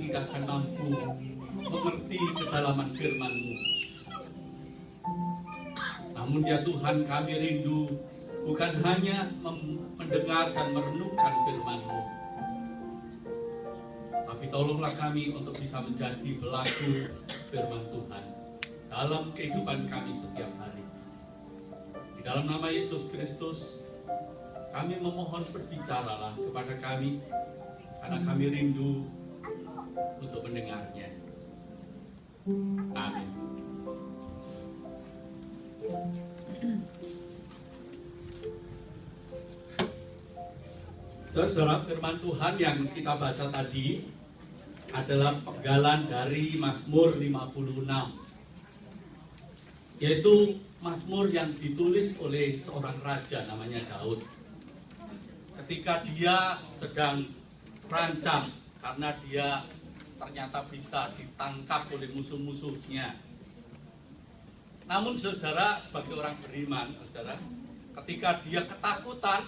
tidak akan mampu mengerti kedalaman firman-Mu. Namun ya Tuhan, kami rindu bukan hanya mendengar dan merenungkan firman-Mu, tapi tolonglah kami untuk bisa menjadi pelaku firman Tuhan dalam kehidupan kami setiap hari. Di dalam nama Yesus Kristus, kami memohon berbicaralah kepada kami, karena kami rindu untuk mendengarnya. Amin. Saudara, firman Tuhan yang kita baca tadi adalah penggalan dari Mazmur 56, yaitu Mazmur yang ditulis oleh seorang raja namanya Daud. Ketika dia sedang terancam karena dia ternyata bisa ditangkap oleh musuh-musuhnya. Namun saudara, sebagai orang beriman, saudara, ketika dia ketakutan,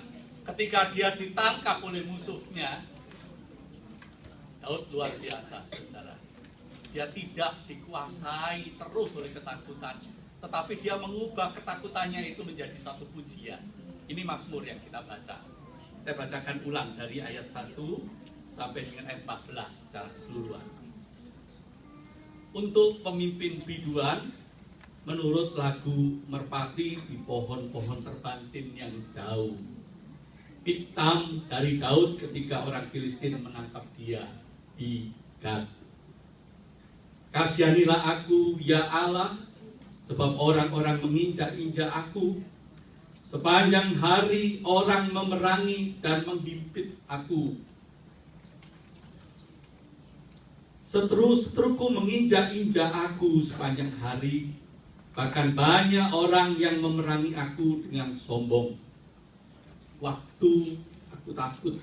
ketika dia ditangkap oleh musuhnya, Daud luar biasa, saudara. Dia tidak dikuasai terus oleh ketakutan, tetapi dia mengubah ketakutannya itu menjadi satu pujian. Ini Mazmur yang kita baca. Saya bacakan ulang dari ayat 1 sampai dengan ayat 14 secara keseluruhan. Untuk pemimpin biduan, menurut lagu merpati di pohon-pohon terbantin yang jauh. Hitam dari Daud ketika orang Filistin menangkap dia di Gad. Kasihanilah aku, ya Allah, sebab orang-orang menginjak-injak aku. Sepanjang hari orang memerangi dan menghimpit aku. Seteru-seteruku menginjak-injak aku sepanjang hari. Bahkan banyak orang yang memerangi aku dengan sombong. Waktu aku takut,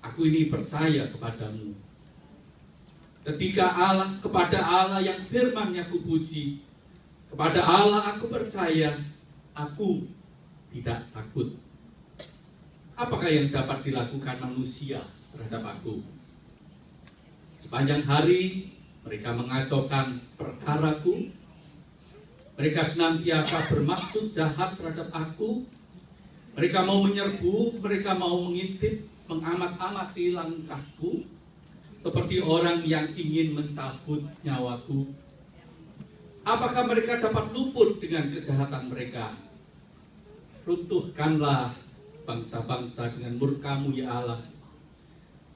aku ini percaya kepadamu. Kepada Allah yang firman-Nya aku puji, kepada Allah aku percaya, aku tidak takut. Apakah yang dapat dilakukan manusia terhadap aku? Sepanjang hari mereka mengacaukan perkaraku. Mereka senantiasa bermaksud jahat terhadap aku. Mereka mau menyerbu, mereka mau mengintip, mengamat-amati langkahku, seperti orang yang ingin mencabut nyawaku. Apakah mereka dapat luput dengan kejahatan mereka? Runtuhkanlah bangsa-bangsa dengan murka-Mu, ya Allah.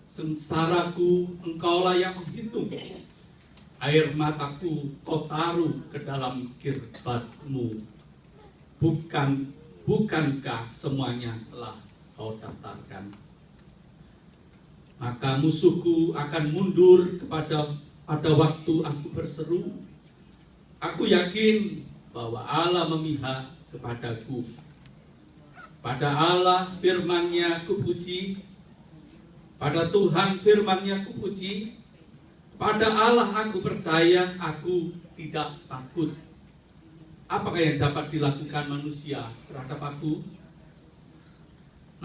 Sengsaraku Engkaulah yang menghitung. Air mataku Kau taruh ke dalam kirbat-Mu. Bukankah semuanya telah Kau daftarkan? Maka musuhku akan mundur pada waktu aku berseru. Aku yakin bahwa Allah memihak kepadaku. Pada Allah firman-Nya kupuji. Pada Tuhan firman-Nya kupuji. Pada Allah aku percaya, aku tidak takut. Apakah yang dapat dilakukan manusia terhadap aku?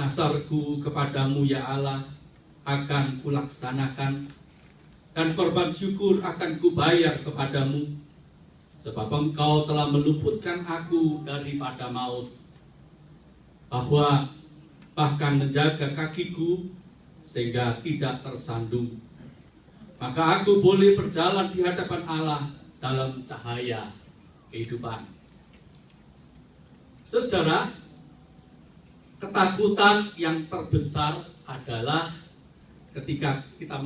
Nasarku kepadamu, ya Allah, akan kulaksanakan, dan korban syukur akan kubayar kepadamu, sebab Engkau telah meluputkan aku daripada maut, bahkan menjaga kakiku sehingga tidak tersandung. Maka aku boleh berjalan di hadapan Allah dalam cahaya kehidupan. Saudara, ketakutan yang terbesar adalah ketika kita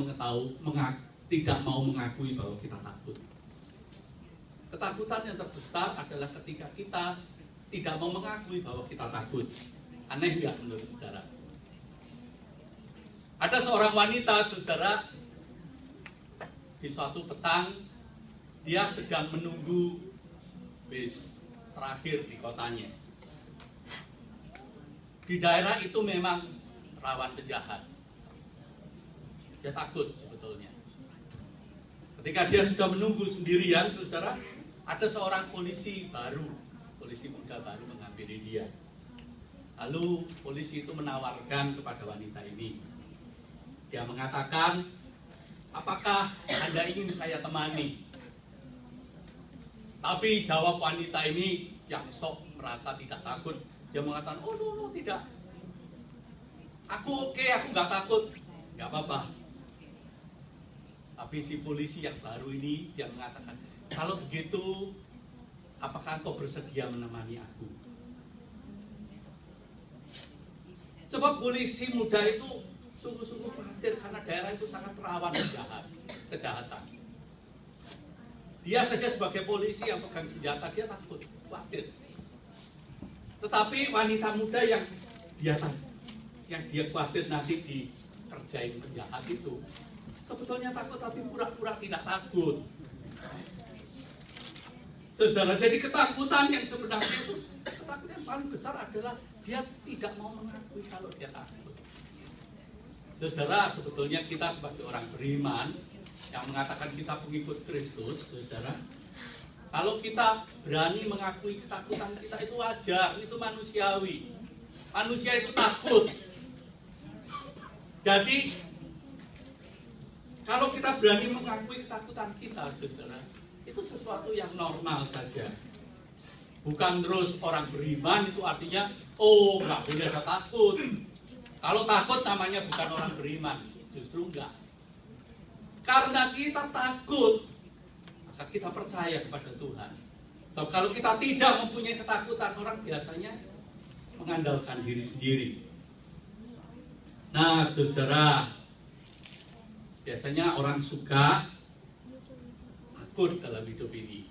tidak mau mengakui bahwa kita takut. Ketakutan yang terbesar adalah ketika kita tidak mau mengakui bahwa kita takut. Aneh nggak menurut saudara? Ada seorang wanita, saudara, di suatu petang, dia sedang menunggu bis terakhir di kotanya. Di daerah itu memang rawan penjahat. Dia takut sebetulnya. Ketika dia sudah menunggu sendirian, saudara, ada seorang polisi muda baru menghampiri dia. Lalu polisi itu menawarkan kepada wanita ini. Dia mengatakan, apakah Anda ingin saya temani? Tapi jawab wanita ini yang sok merasa tidak takut. Dia mengatakan, oh no, tidak. Aku oke, aku nggak takut. Nggak apa-apa. Tapi si polisi yang baru ini, dia mengatakan, kalau begitu, apakah kau bersedia menemani aku? Sebab polisi muda itu sungguh-sungguh khawatir karena daerah itu sangat rawan kejahatan. Dia saja sebagai polisi yang pegang senjata, dia takut, khawatir. Tetapi wanita muda yang dia khawatir nanti dikerjain penjahat itu, sebetulnya takut tapi pura-pura tidak takut. Saudara, jadi ketakutan yang sebenarnya itu, ketakutan yang paling besar adalah dia tidak mau mengakui kalau dia takut. Saudara, sebetulnya kita sebagai orang beriman yang mengatakan kita pengikut Kristus, saudara, kalau kita berani mengakui ketakutan kita itu wajar, itu manusiawi. Manusia itu takut. Jadi, kalau kita berani mengakui ketakutan kita, saudara, itu sesuatu yang normal saja. Bukan terus orang beriman itu artinya, oh nggak boleh ada takut. Kalau takut namanya bukan orang beriman, justru enggak. Karena kita takut, maka kita percaya kepada Tuhan. So, kalau kita tidak mempunyai ketakutan, orang biasanya mengandalkan diri sendiri. Nah, saudara, biasanya orang suka takut dalam hidup ini.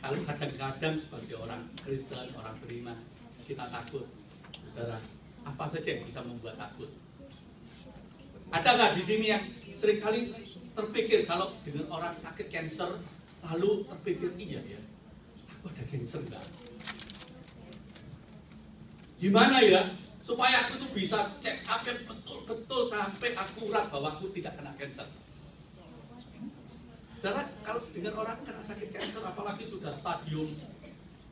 Kalau kadang-kadang sebagai orang Kristen, orang beriman, kita takut. Saudara, apa saja yang bisa membuat takut? Ada nggak di sini yang seringkali terpikir kalau dengan orang sakit kanker, lalu terpikir, iya ya, aku ada kanker nggak? Gimana ya, supaya aku tuh bisa check up yang betul-betul sampai akurat bahwa aku tidak kena kanker. Saudara, kalau dengan orang kena sakit kanker, apalagi sudah stadium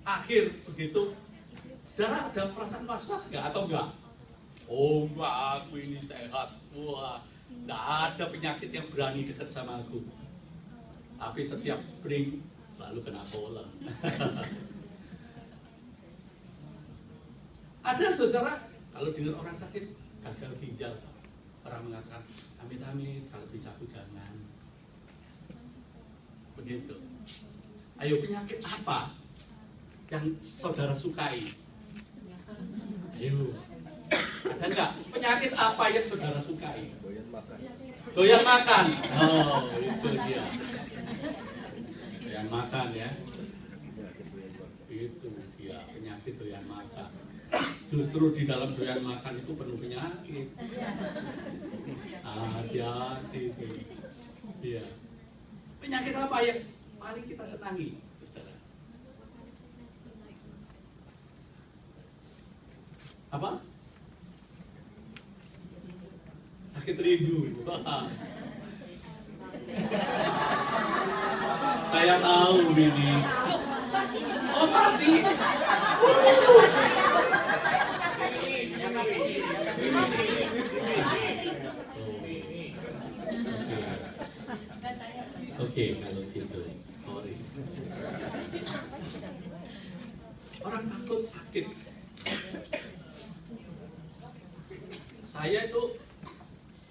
akhir begitu, saudara ada perasaan was-was nggak atau enggak? Oh enggak, aku ini sehat. Wah, enggak ada penyakit yang berani dekat sama aku. Tapi setiap spring selalu kena pollen. Ada saudara, kalau dengan orang sakit gagal ginjal, orang mengatakan, amit-amit, kalau bisa aku jangan. Begitu. Ayo, penyakit apa yang saudara sukai? Ayo. Ada enggak? Penyakit apa yang saudara sukai? Doyan makan. Oh, itu dia. Doyan makan ya. Itu dia, penyakit doyan makan. Justru di dalam doyan makan itu penuh penyakit. Hati-hati itu. Iya. Penyakit apa yang paling kita senangi? Apa? Sakit rindu. Saya tahu ini. Oh, mati. Oke, kalau gitu. Sorry. Orang takut sakit. Saya itu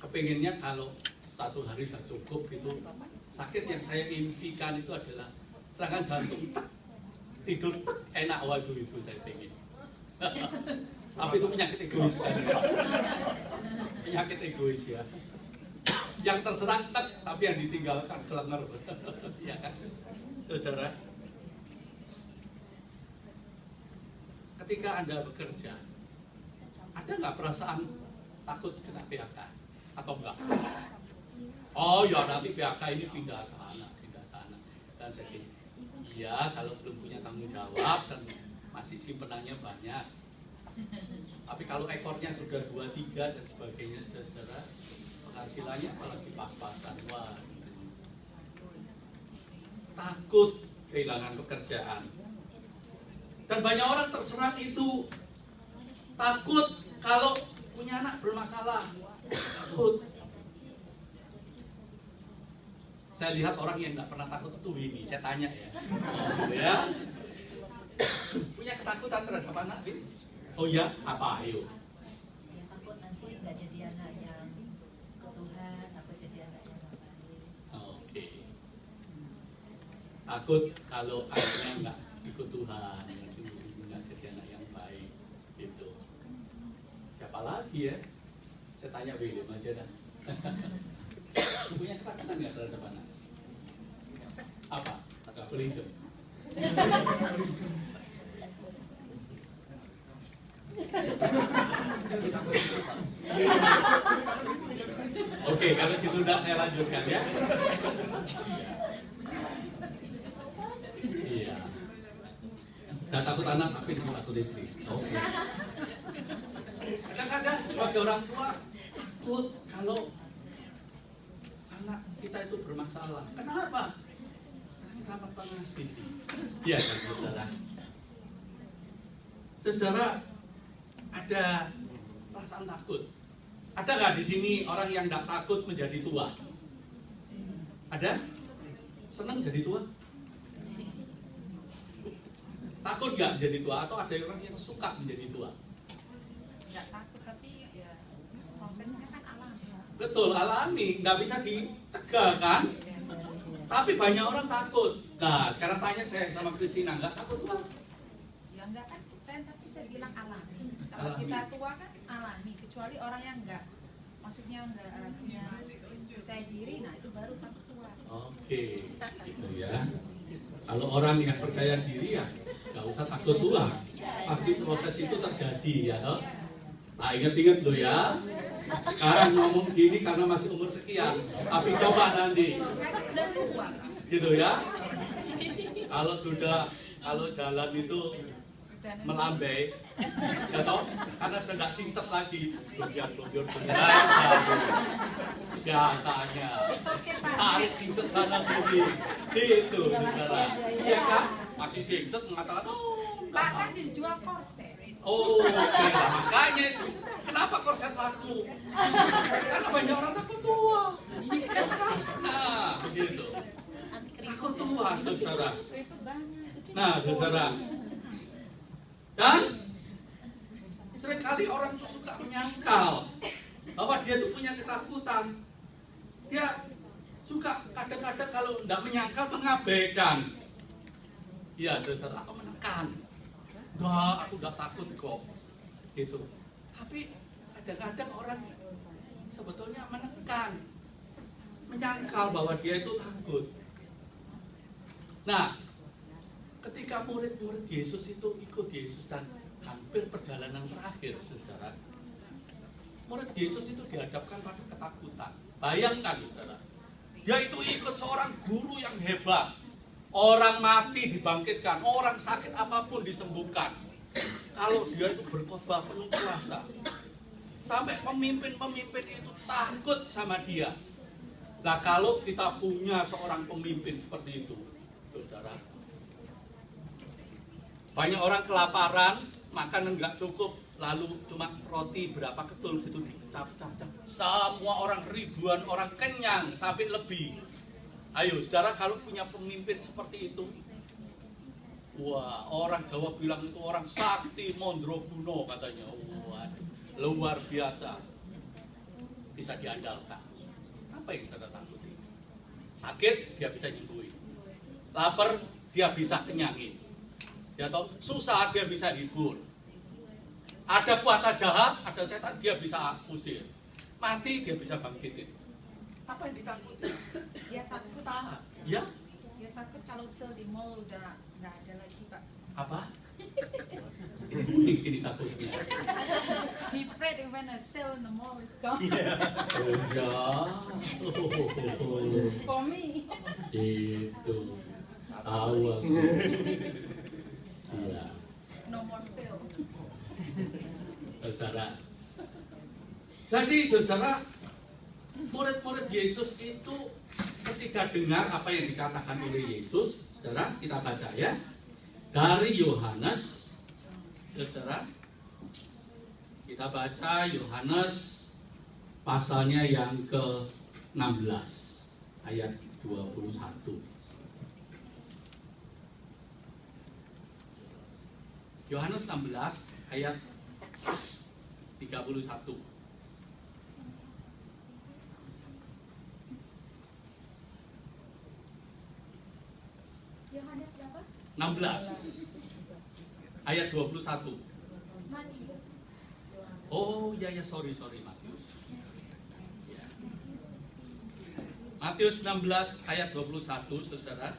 kepengennya kalau satu hari saya cukup gitu, sakit yang saya impikan itu adalah serangan jantung, tidur enak, waduh itu saya pengen. Tapi itu penyakit egois kan? Penyakit egois ya. Yang terserang tapi yang ditinggalkan kelenger. Ya kan, saudara? Ketika Anda bekerja, ada nggak perasaan takut kena PHK atau enggak? Oh ya, nanti PHK ini pindah sana. Dan saya kira, iya kalau belum punya tanggung jawab dan masih simpenannya banyak. Tapi kalau ekornya sudah 2-3 dan sebagainya, saudara, penghasilannya apalagi pas-pasan. Wah, takut kehilangan pekerjaan. Dan banyak orang terserang itu. Takut kalau punya anak bermasalah. Takut. Saya lihat orang yang nggak pernah takut itu Winnie. Saya tanya ya. Ya. Punya ketakutan terhadap anak, Win? Oh ya, apa? Ayo. Ya takut nanti nggak jadi anak yang ke Tuhan, takut jadi anak yang baik. Oke. Takut kalau anaknya nggak ikut Tuhan, nggak jadi anak yang baik, gitu. Siapa lagi ya? Saya tanya William aja dah. Punya ketakutan nggak terhadap anak? Apa? Agak pelindung. Oke, kalau gitu udah saya lanjutkan ya. Iya. Nggak takut anak, tapi takut istri. Oke. Kadang-kadang sebagai orang tua, kalau anak kita itu bermasalah, kenapa? Kenapa pengasih? Iya kan, saudara. Saudara, ada perasaan takut. Ada nggak di sini orang yang nggak takut menjadi tua? Ada? Senang jadi tua? Takut nggak menjadi tua? Atau ada orang yang suka menjadi tua? Nggak takut, tapi ya prosesnya kan alami. Betul, alami, nggak bisa dicegah kan? Tapi banyak orang takut. Nah, sekarang tanya saya sama Christina, nggak takut tua? Ya enggak kan, tapi saya bilang alami. Kalau Alami. kita tua kan alami, kecuali orang yang enggak, maksudnya enggak punya percaya diri, nah itu baru takut tua. Oke, gitu ya. Kalau orang yang percaya diri ya nggak usah takut tua. Pasti proses itu terjadi ya toh. Nah ingat-ingat loh ya. Sekarang ngomong gini karena masih umur sekian. Tapi coba nanti. Saya kan udah tua. Gitu ya. Kalau jalan itu melambai, ya toh, karena sudah nggak singset lagi, blondior, biasanya tarik singset sana sini, gitu, saudara. Iya kan? Masih singset mengatakan, Pak kan dijual korset. oh, oke, makanya itu. Kenapa korset laku? Karena banyak orang takut tua. Ya kan? Nah, begitu. Takut tua, saudara. Nah, saudara. Dan seringkali orang itu suka menyangkal bahwa dia itu punya ketakutan. Dia suka kadang-kadang kalau tidak menyangkal mengabaikan. Iya, saudara, atau menekan. Enggak, aku nggak takut kok. Gitu. Tapi kadang-kadang orang sebetulnya menekan, menyangkal bahwa dia itu takut. Nah, ketika murid-murid Yesus itu ikut Yesus dan hampir perjalanan terakhir, saudara, murid Yesus itu dihadapkan pada ketakutan. Bayangkan, saudara, dia itu ikut seorang guru yang hebat. Orang mati dibangkitkan, orang sakit apapun disembuhkan. Kalau dia itu berkhotbah penuh kuasa, sampai pemimpin-pemimpin itu takut sama dia. Nah, kalau kita punya seorang pemimpin seperti itu, saudara, banyak orang kelaparan, makanan nggak cukup, lalu cuma roti berapa ketul gitu dicap-cap. Semua orang, ribuan orang kenyang sampai lebih. Ayo, saudara, kalau punya pemimpin seperti itu, wah, orang Jawa bilang itu orang sakti mondroguno katanya. Waduh, luar biasa, bisa diandalkan. Apa yang saudara takuti? Sakit dia bisa nyembuhin, lapar dia bisa kenyangin. Ya toh, susah dia bisa hibur. Ada kuasa jahat, ada setan dia bisa usir. Mati dia bisa bangkitin. Apa yang ditakuti? Dia takut. Ya? Dia takut kalau sel di mall udah nggak ada lagi, Pak. Apa? Ini takutnya. He afraid when a sale in the mall is gone. Oh ya. For me. Itu. Tahu aku. Iya. No more sale. Saudara. Jadi saudara, murid-murid Yesus itu ketika dengar apa yang dikatakan oleh Yesus, saudara, kita baca ya. Dari Yohanes, saudara, kita baca Yohanes pasalnya yang ke-16. ayat 21. Yohanes 16 ayat 31. Yohanes berapa? 16 ayat 21. Matius. Oh ya sorry Matius. Matius 16 ayat 21, saudara.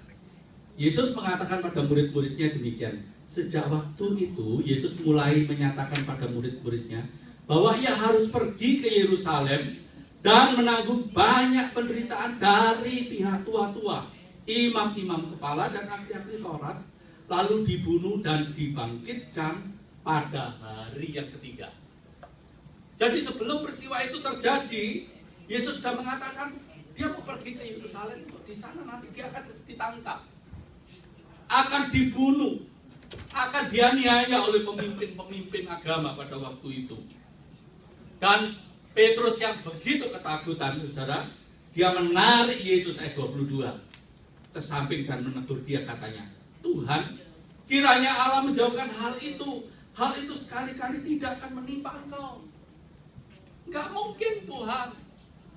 Yesus mengatakan pada murid-muridnya demikian. Sejak waktu itu Yesus mulai menyatakan pada murid-muridnya bahwa ia harus pergi ke Yerusalem dan menanggung banyak penderitaan dari pihak tua-tua, imam-imam kepala dan ahli-ahli Taurat, lalu dibunuh dan dibangkitkan pada hari yang ketiga. Jadi sebelum peristiwa itu terjadi, Yesus sudah mengatakan dia mau pergi ke Yerusalem, di sana nanti dia akan ditangkap, akan dibunuh, akan dianiaya oleh pemimpin-pemimpin agama pada waktu itu. Dan Petrus yang begitu ketakutan, saudara, dia menarik Yesus ayat 22 ke samping dan menegur dia, katanya, Tuhan, kiranya Allah menjauhkan hal itu sekali-kali tidak akan menimpa engkau. Enggak mungkin Tuhan,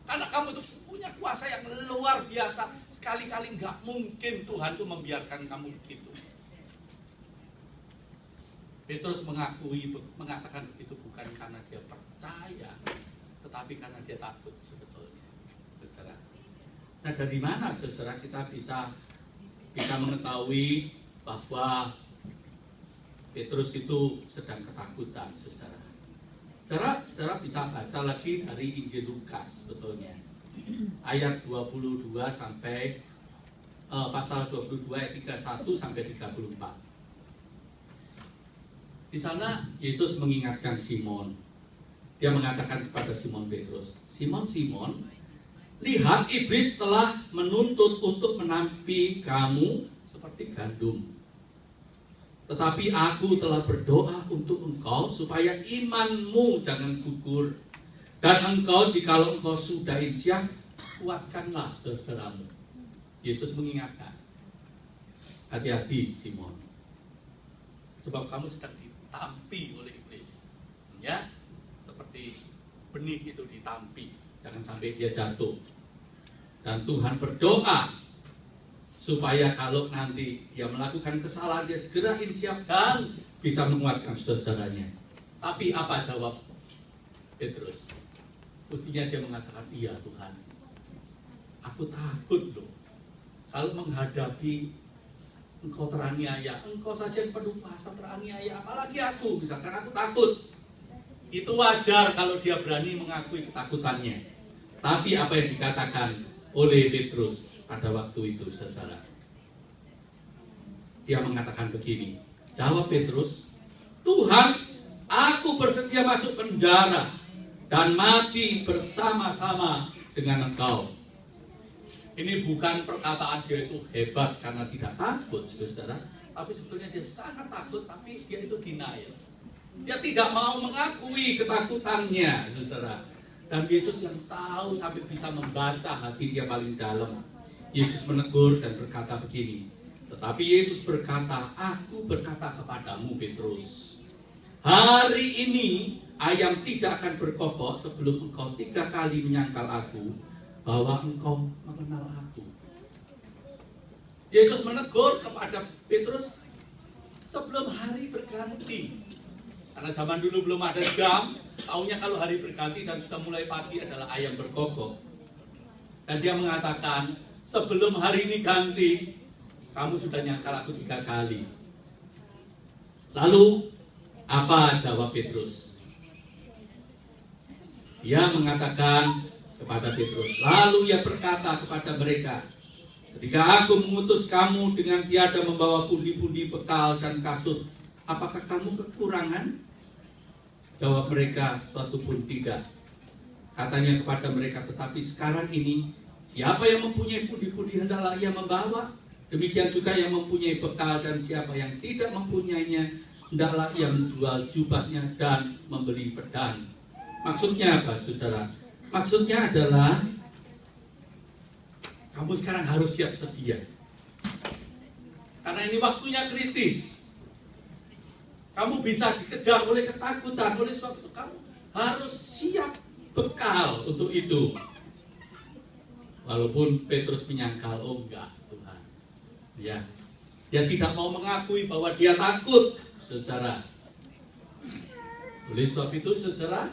karena kamu itu punya kuasa yang luar biasa, sekali-kali enggak mungkin Tuhan itu membiarkan kamu begitu. Petrus mengatakan begitu bukan karena dia percaya, tetapi karena dia takut sebetulnya, saudara. Nah, dari mana, saudara, kita bisa mengetahui bahwa Petrus itu sedang ketakutan, saudara? Saudara bisa baca lagi dari Injil Lukas, sebetulnya, ayat 22 sampai pasal 22 ayat 31 sampai 34. Di sana Yesus mengingatkan Simon. Dia mengatakan kepada Simon Petrus, Simon, lihat iblis telah menuntut untuk menampi kamu seperti gandum. Tetapi aku telah berdoa untuk engkau supaya imanmu jangan gugur. Dan engkau, jikalau engkau sudah insya, kuatkanlah saudaramu. Yesus mengingatkan, hati-hati Simon, sebab kamu sedang ditampi oleh iblis, ya, seperti benih itu ditampi, jangan sampai dia jatuh. Dan Tuhan berdoa supaya kalau nanti dia melakukan kesalahan, dia segera insyaf dan bisa menguatkan saudaranya. Tapi apa jawab Petrus? Mestinya dia mengatakan, iya Tuhan, aku takut loh kalau menghadapi engkau teraniaya, engkau saja yang penuh kuasa teraniaya, apalagi aku, misalkan aku takut. Itu wajar kalau dia berani mengakui ketakutannya. Tapi apa yang dikatakan oleh Petrus pada waktu itu, saudara? Dia mengatakan begini, jawab Petrus, Tuhan, aku bersedia masuk penjara dan mati bersama-sama dengan engkau. Ini bukan perkataan dia itu hebat karena tidak takut, saudara, tapi sebetulnya dia sangat takut, tapi dia itu denial. Dia tidak mau mengakui ketakutannya, saudara. Dan Yesus yang tahu sampai bisa membaca hati dia paling dalam. Yesus menegur dan berkata begini, tetapi Yesus berkata, aku berkata kepadamu Petrus, hari ini ayam tidak akan berkokok sebelum engkau 3 kali menyangkal aku bahwa engkau mengenal aku. Yesus menegur kepada Petrus sebelum hari berganti. Karena zaman dulu belum ada jam, taunya kalau hari berganti dan sudah mulai pagi adalah ayam berkokok. Dan dia mengatakan, sebelum hari ini ganti, kamu sudah nyangkal aku 3 kali. Lalu, apa jawab Petrus? Dia mengatakan kepada Petrus, lalu ia berkata kepada mereka, ketika aku mengutus kamu dengan tiada membawa pundi-pundi bekal dan kasut, apakah kamu kekurangan? Jawab mereka, suatu pun tidak. Katanya kepada mereka, tetapi sekarang ini, siapa yang mempunyai pundi-pundi hendaklah ia membawa. Demikian juga yang mempunyai bekal, dan siapa yang tidak mempunyainya, hendaklah ia menjual jubahnya dan membeli pedang. Maksudnya apa, saudara? Maksudnya adalah Kamu sekarang harus siap sedia. Karena ini waktunya kritis. Kamu bisa dikejar oleh ketakutan, oleh sebab itu kamu harus siap bekal untuk itu. Walaupun Petrus menyangkal, oh enggak Tuhan. Ya, dia tidak mau mengakui bahwa dia takut, saudara. Oleh sebab itu, saudara,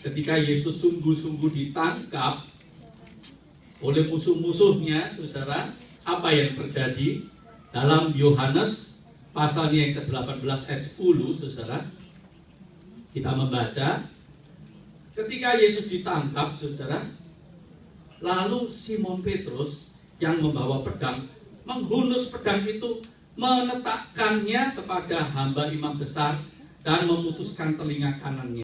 ketika Yesus sungguh-sungguh ditangkap oleh musuh-musuhnya, saudara, apa yang terjadi? Dalam Yohanes pasalnya yang ke-18 ayat 10, saudara, kita membaca, ketika Yesus ditangkap, saudara, lalu Simon Petrus yang membawa pedang, menghunus pedang itu, menetapkannya kepada hamba imam besar dan memutuskan telinga kanannya.